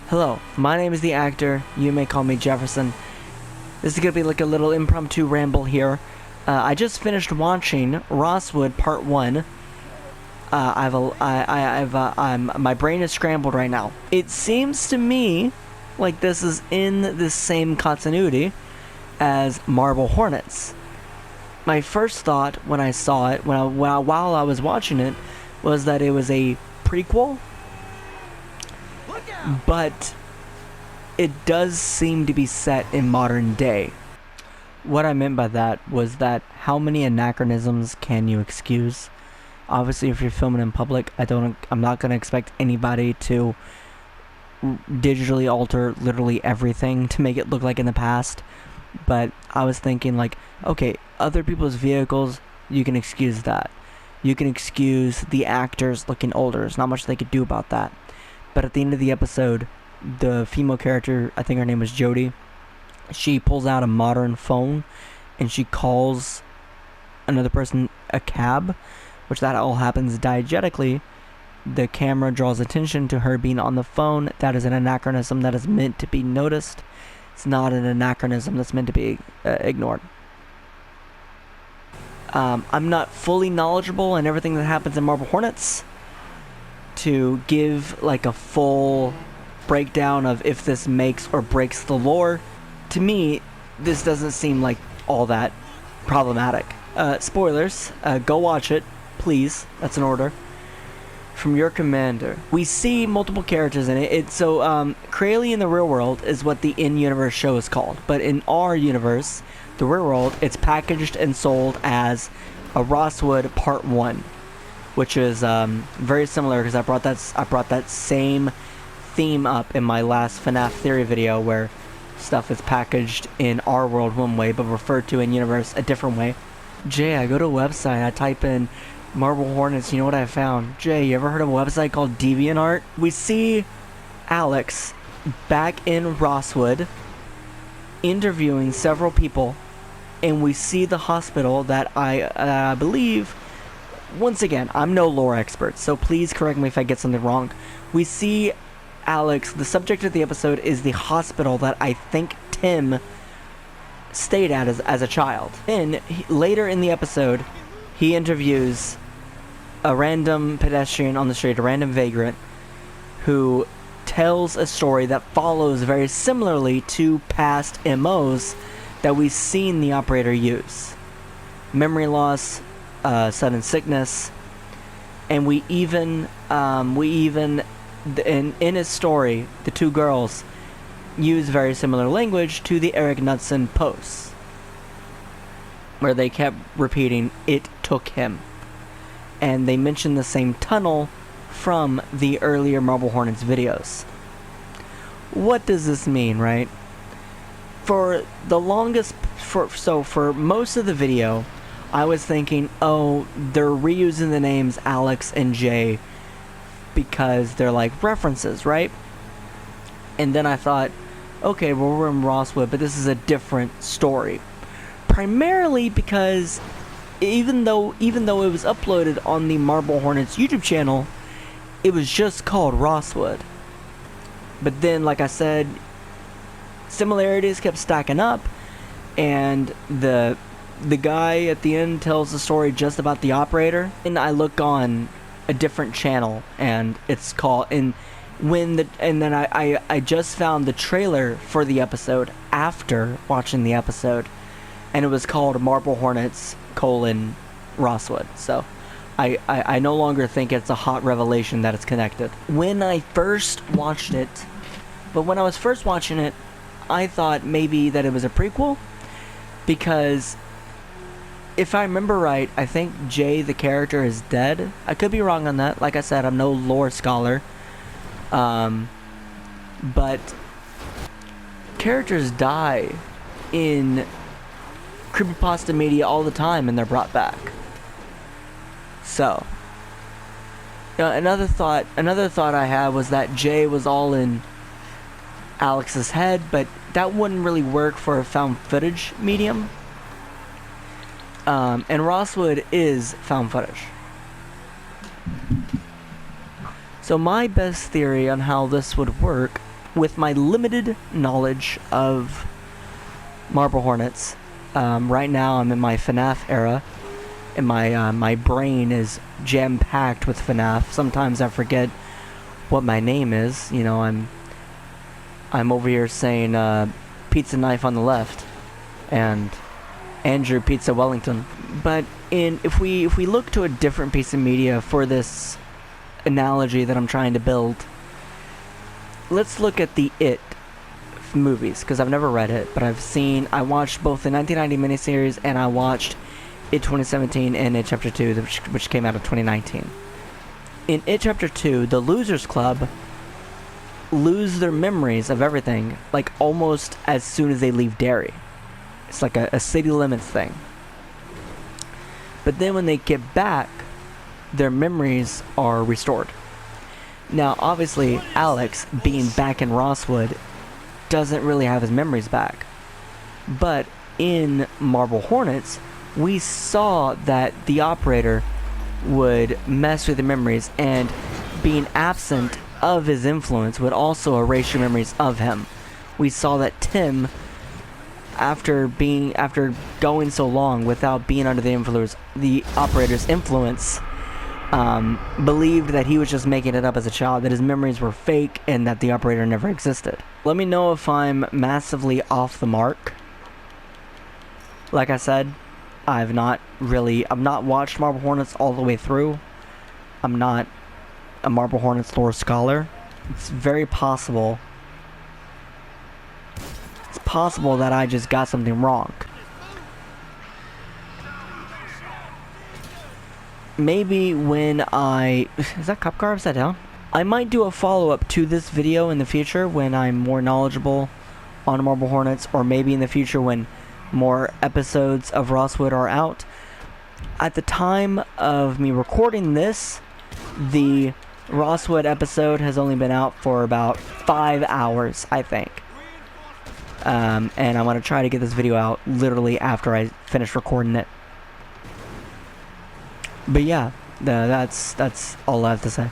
Hello, my name is the actor. You may call me Jefferson. This is gonna be like a little impromptu ramble here. I just finished watching Rosswood Part 1. My brain is scrambled right now. It seems to me like this is in the same continuity as Marble Hornets. My first thought when I saw it, while I was watching it, was that it was a prequel. But it does seem to be set in modern day. What I meant by that was that how many anachronisms can you excuse? Obviously, if you're filming in public, I'm not going to expect anybody to digitally alter literally everything to make it look like in the past. But I was thinking like, okay, other people's vehicles, you can excuse that. You can excuse the actors looking older. There's not much they could do about that. But at the end of the episode, the female character, I think her name was Jody, she pulls out a modern phone and she calls another person a cab, which that all happens diegetically. The camera draws attention to her being on the phone. That is an anachronism that is meant to be noticed. It's not an anachronism that's meant to be ignored. I'm not fully knowledgeable in everything that happens in Marble Hornets to give like a full breakdown of if this makes or breaks the lore. To me, this doesn't seem like all that problematic. Spoilers, go watch it, please. That's an order from your commander. We see multiple characters in it. Crayley in the real world is what the in-universe show is called, but in our universe, the real world, it's packaged and sold as a Rosswood Part 1. Which is very similar because I brought that same theme up in my last FNAF theory video where stuff is packaged in our world one way but referred to in universe a different way. Jay, I go to a website, I type in Marble Hornets, you know what I found? Jay, you ever heard of a website called DeviantArt? We see Alex back in Rosswood interviewing several people, and we see the hospital that I believe. Once again, I'm no lore expert, so please correct me if I get something wrong. We see Alex, the subject of the episode is the hospital that I think Tim stayed at as a child. Then, later in the episode, he interviews a random pedestrian on the street, a random vagrant, who tells a story that follows very similarly to past MOs that we've seen the operator use. Memory loss, sudden sickness, and we even in his story, the two girls use very similar language to the Eric Knudsen posts, where they kept repeating, "It took him," and they mentioned the same tunnel from the earlier Marble Hornets videos. What does this mean, right? For most of the video, I was thinking, oh, they're reusing the names Alex and Jay because they're like references, right? And then I thought, okay, well, we're in Rosswood, but this is a different story. Primarily because even though it was uploaded on the Marble Hornets YouTube channel, it was just called Rosswood. But then, like I said, similarities kept stacking up, and the guy at the end tells the story just about the operator, and I look on a different channel and it's called I just found the trailer for the episode after watching the episode, and it was called Marble Hornets : Rosswood. So I no longer think it's a hot revelation that it's connected. When I was first watching it, I thought maybe that it was a prequel, because if I remember right, I think Jay, the character, is dead. I could be wrong on that. Like I said, I'm no lore scholar. But characters die in creepypasta media all the time, and they're brought back. So, another thought I had was that Jay was all in Alex's head, but that wouldn't really work for a found footage medium. And Rosswood is found footage. So my best theory on how this would work with my limited knowledge of Marble Hornets, right now I'm in my FNAF era, and my brain is jam-packed with FNAF. Sometimes I forget what my name is. You know, I'm over here saying pizza knife on the left, and Andrew Pizza Wellington. But if we look to a different piece of media for this analogy that I'm trying to build, let's look at the It movies, because I've never read it, but I watched both the 1990 miniseries and I watched It 2017 and It Chapter 2, which came out of 2019. In It Chapter 2, the Losers Club lose their memories of everything, like almost as soon as they leave Derry. It's like a city limits thing. But then when they get back, their memories are restored. Now, obviously, Alex, being back in Rosswood, doesn't really have his memories back. But in Marble Hornets, we saw that the operator would mess with the memories, and being absent of his influence would also erase your memories of him. We saw that Tim, after going so long without being under the operator's influence, believed that he was just making it up as a child, that his memories were fake, and that the operator never existed. Let me know if I'm massively off the mark. Like I said, I've not watched Marble Hornets all the way through. I'm not a Marble Hornets lore scholar. It's very possible. It's possible that I just got something wrong. Maybe when is that cop car upside down? I might do a follow-up to this video in the future when I'm more knowledgeable on Marble Hornets, or maybe in the future when more episodes of Rosswood are out. At the time of me recording this, the Rosswood episode has only been out for about 5 hours, I think. And I'm going to try to get this video out literally after I finish recording it. But yeah, that's all I have to say.